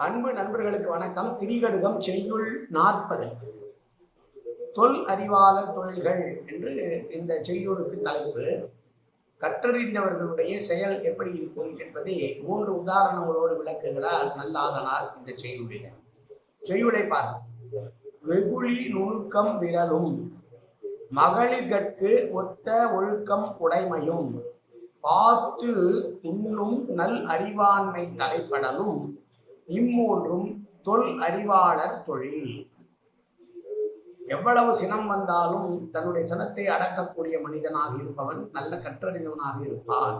அன்பு நண்பர்களுக்கு வணக்கம். திரிகடுகம் செய்யுள் 40 தொல் அறிவாளர் தொழில்கள் என்று இந்த செய்யுளுக்கு தலைப்பு. கற்றறிந்தவர்களுடைய செயல் எப்படி இருக்கும் என்பதை 3 உதாரணங்களோடு விளக்குகிறார் நல்லாதனார் இந்த செய்யுளில். செய்யுளை பார்ப்போம். வெகுளி நுணுக்கம் விரலும் மகளிர்கட்கு ஒத்த ஒழுக்கம் உடைமையும் பார்த்து உண்ணும் நல் அறிவாண்மை தலைப்படலும் இம்மூன்றும் தொல் அறிவாளர் தொழில். எவ்வளவு சினம் வந்தாலும் தன்னுடைய சினத்தை அடக்கக்கூடிய மனிதனாக இருப்பவன் நல்ல கற்றறிந்தவனாக இருப்பான்.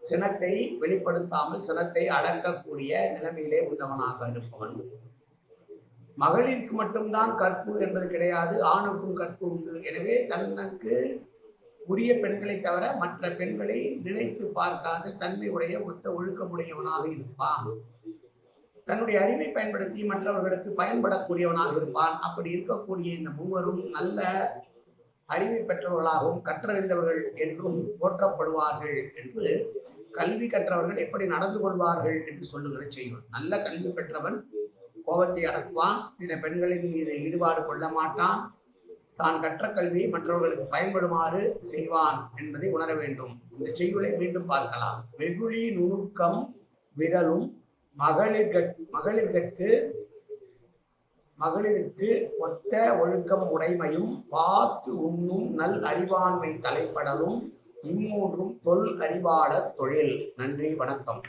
சினத்தை வெளிப்படுத்தாமல் சினத்தை அடக்கக்கூடிய நிலைமையிலே உள்ளவனாக இருப்பவன். மகளிருக்கு மட்டும்தான் கற்பு என்பது கிடையாது, ஆணுக்கும் கற்பு உண்டு. எனவே தனக்கு உரிய பெண்களை தவிர மற்ற பெண்களை நினைத்து பார்க்காத தன்மை உடைய ஒத்த ஒழுக்கமுடையவனாக இருப்பான். தன்னுடைய அறிவை பயன்படுத்தி மற்றவர்களுக்கு பயன்படக்கூடியவனாக இருப்பான். அப்படி இருக்கக்கூடிய இந்த மூவரும் நல்ல அறிவை பெற்றவர்களாகவும் கற்றறிந்தவர்கள் என்றும் போற்றப்படுவார்கள் என்று கல்வி கற்றவர்கள் எப்படி நடந்து கொள்வார்கள் என்று சொல்லுகிற செய்யுள். நல்ல கல்வி பெற்றவன் கோபத்தை அடக்குவான், பிற பெண்களின் மீது ஈடுபாடு கொள்ள மாட்டான், தான் கற்ற கல்வியை மற்றவர்களுக்கு பயன்படுமாறு செய்வான் என்பதை உணர வேண்டும். இந்த செய்யுளை மீண்டும் பார்க்கலாம். வெகுளி நுணுக்கம் விரலும் மகளிருக்கு ஒத்த ஒழுக்கம் உடைமையும் பார்த்து உண்ணும் நல் அறிவாண்மை தலைப்படலும் இம்மூன்றும் தொல் அறிவாளர் தொழில். நன்றி, வணக்கம்.